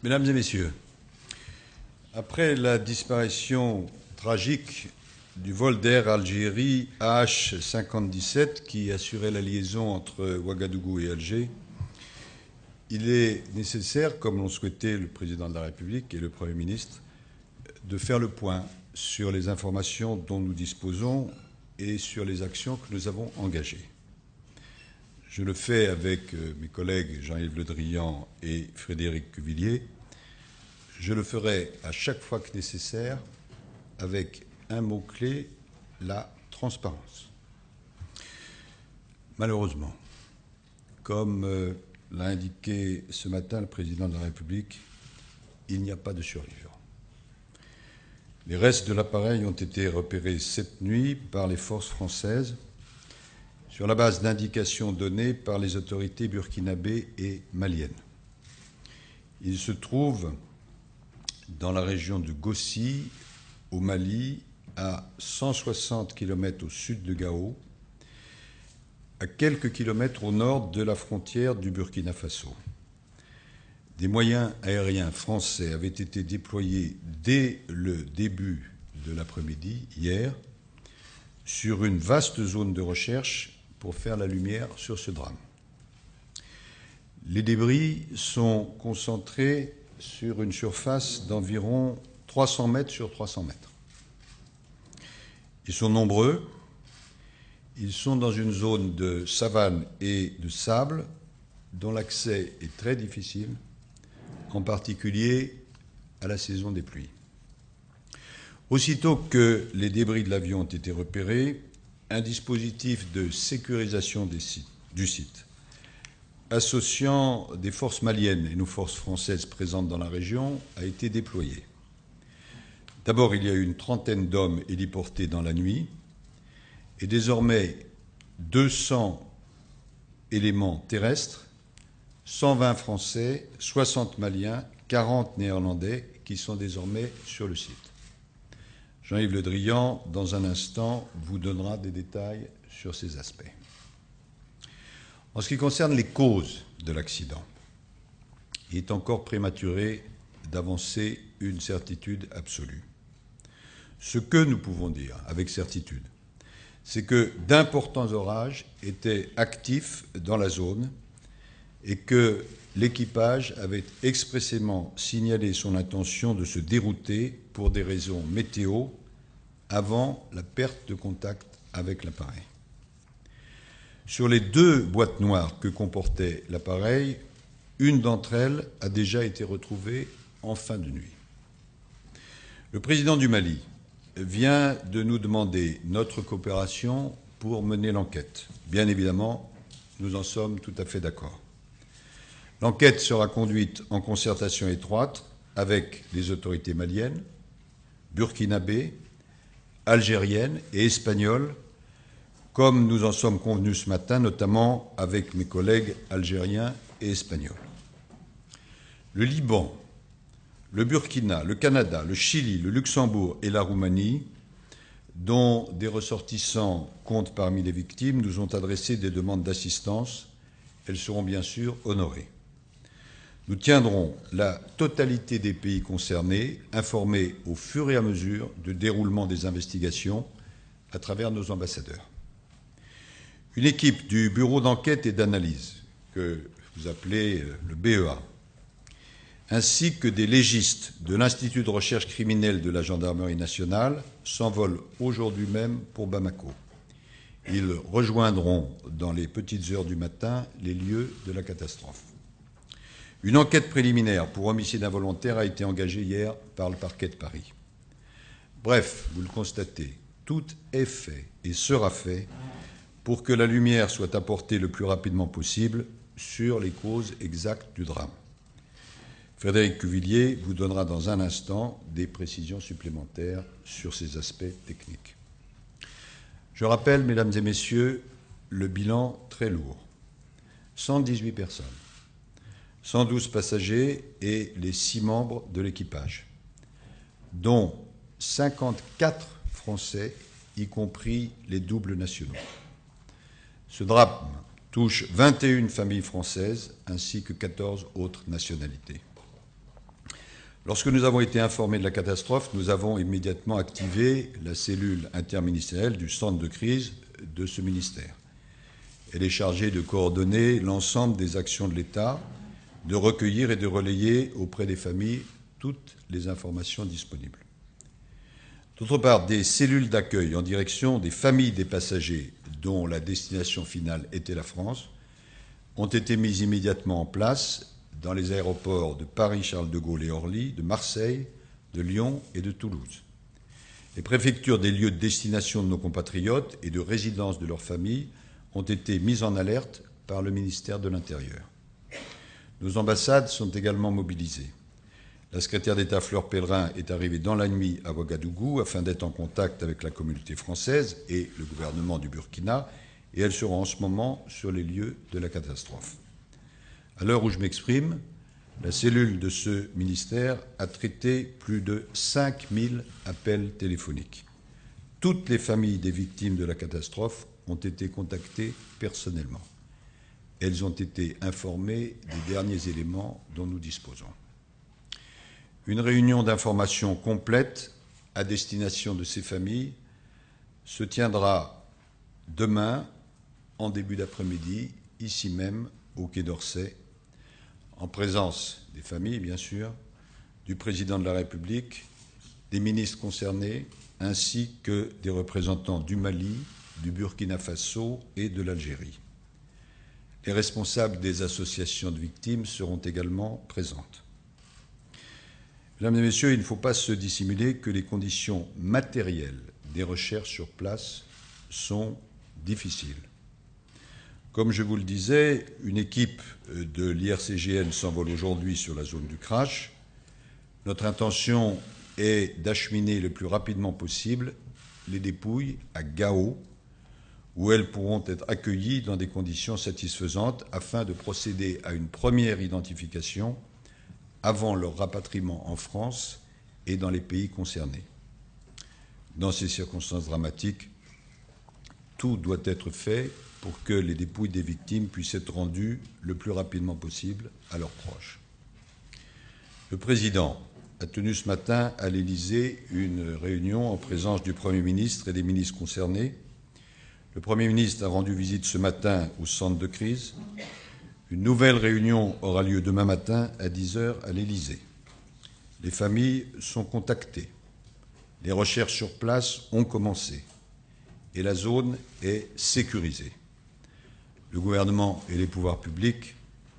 Mesdames et messieurs, après la disparition tragique du vol d'Air Algérie AH-5017 qui assurait la liaison entre Ouagadougou et Alger, il est nécessaire, comme l'ont souhaité le Président de la République et le Premier ministre, de faire le point sur les informations dont nous disposons et sur les actions que nous avons engagées. Je le fais avec mes collègues Jean-Yves Le Drian et Frédéric Cuvillier. Je le ferai à chaque fois que nécessaire avec un mot-clé, la transparence. Malheureusement, comme l'a indiqué ce matin le Président de la République, il n'y a pas de survivants. Les restes de l'appareil ont été repérés cette nuit par les forces françaises sur la base d'indications données par les autorités burkinabées et maliennes. Il se trouve dans la région de Gossi, au Mali, à 160 km au sud de Gao, à quelques kilomètres au nord de la frontière du Burkina Faso. Des moyens aériens français avaient été déployés dès le début de l'après-midi, hier, sur une vaste zone de recherche pour faire la lumière sur ce drame. Les débris sont concentrés sur une surface d'environ 300 mètres sur 300 mètres. Ils sont nombreux. Ils sont dans une zone de savane et de sable dont l'accès est très difficile, en particulier à la saison des pluies. Aussitôt que les débris de l'avion ont été repérés, un dispositif de sécurisation du site, associant des forces maliennes et nos forces françaises présentes dans la région, a été déployé. D'abord, il y a eu une trentaine d'hommes héliportés dans la nuit, et désormais 200 éléments terrestres, 120 Français, 60 Maliens, 40 Néerlandais qui sont désormais sur le site. Jean-Yves Le Drian, dans un instant, vous donnera des détails sur ces aspects. En ce qui concerne les causes de l'accident, il est encore prématuré d'avancer une certitude absolue. Ce que nous pouvons dire avec certitude, c'est que d'importants orages étaient actifs dans la zone et que l'équipage avait expressément signalé son intention de se dérouter pour des raisons météo avant la perte de contact avec l'appareil. Sur les 2 boîtes noires que comportait l'appareil, une d'entre elles a déjà été retrouvée en fin de nuit. Le président du Mali vient de nous demander notre coopération pour mener l'enquête. Bien évidemment, nous en sommes tout à fait d'accord. L'enquête sera conduite en concertation étroite avec les autorités maliennes, burkinabées, algériennes et espagnoles, comme nous en sommes convenus ce matin, notamment avec mes collègues algériens et espagnols. Le Liban, le Burkina, le Canada, le Chili, le Luxembourg et la Roumanie, dont des ressortissants comptent parmi les victimes, nous ont adressé des demandes d'assistance. Elles seront bien sûr honorées. Nous tiendrons la totalité des pays concernés informés au fur et à mesure du déroulement des investigations à travers nos ambassadeurs. Une équipe du bureau d'enquête et d'analyse, que vous appelez le BEA, ainsi que des légistes de l'Institut de recherche criminelle de la Gendarmerie nationale s'envolent aujourd'hui même pour Bamako. Ils rejoindront dans les petites heures du matin les lieux de la catastrophe. Une enquête préliminaire pour homicide involontaire a été engagée hier par le parquet de Paris. Bref, vous le constatez, tout est fait et sera fait pour que la lumière soit apportée le plus rapidement possible sur les causes exactes du drame. Frédéric Cuvillier vous donnera dans un instant des précisions supplémentaires sur ces aspects techniques. Je rappelle, mesdames et messieurs, le bilan très lourd. 118 personnes, 112 passagers et les 6 membres de l'équipage, dont 54 Français, y compris les doubles nationaux. Ce drame touche 21 familles françaises ainsi que 14 autres nationalités. Lorsque nous avons été informés de la catastrophe, nous avons immédiatement activé la cellule interministérielle du centre de crise de ce ministère. Elle est chargée de coordonner l'ensemble des actions de l'État, de recueillir et de relayer auprès des familles toutes les informations disponibles. D'autre part, des cellules d'accueil en direction des familles des passagers dont la destination finale était la France ont été mises immédiatement en place dans les aéroports de Paris-Charles de Gaulle et Orly, de Marseille, de Lyon et de Toulouse. Les préfectures des lieux de destination de nos compatriotes et de résidence de leurs familles ont été mises en alerte par le ministère de l'Intérieur. Nos ambassades sont également mobilisées. La secrétaire d'État Fleur Pellerin est arrivée dans la nuit à Ouagadougou afin d'être en contact avec la communauté française et le gouvernement du Burkina, et elle sera en ce moment sur les lieux de la catastrophe. À l'heure où je m'exprime, la cellule de ce ministère a traité plus de 5000 appels téléphoniques. Toutes les familles des victimes de la catastrophe ont été contactées personnellement. Elles ont été informées des derniers éléments dont nous disposons. Une réunion d'information complète à destination de ces familles se tiendra demain, en début d'après-midi, ici même, au Quai d'Orsay, en présence des familles, bien sûr, du président de la République, des ministres concernés, ainsi que des représentants du Mali, du Burkina Faso et de l'Algérie. Les responsables des associations de victimes seront également présentes. Mesdames et messieurs, il ne faut pas se dissimuler que les conditions matérielles des recherches sur place sont difficiles. Comme je vous le disais, une équipe de l'IRCGN s'envole aujourd'hui sur la zone du crash. Notre intention est d'acheminer le plus rapidement possible les dépouilles à Gao, où elles pourront être accueillies dans des conditions satisfaisantes afin de procéder à une première identification avant leur rapatriement en France et dans les pays concernés. Dans ces circonstances dramatiques, tout doit être fait pour que les dépouilles des victimes puissent être rendues le plus rapidement possible à leurs proches. Le président a tenu ce matin à l'Élysée une réunion en présence du Premier ministre et des ministres concernés. Le Premier ministre a rendu visite ce matin au centre de crise. Une nouvelle réunion aura lieu demain matin à 10h à l'Élysée. Les familles sont contactées. Les recherches sur place ont commencé et la zone est sécurisée. Le gouvernement et les pouvoirs publics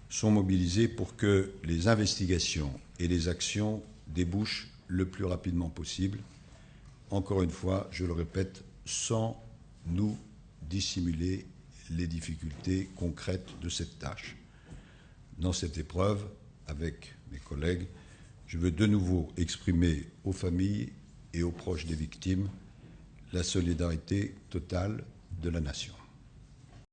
sont mobilisés pour que les investigations et les actions débouchent le plus rapidement possible. Encore une fois, je le répète, sans nous dissimuler les difficultés concrètes de cette tâche. Dans cette épreuve, avec mes collègues, je veux de nouveau exprimer aux familles et aux proches des victimes la solidarité totale de la nation.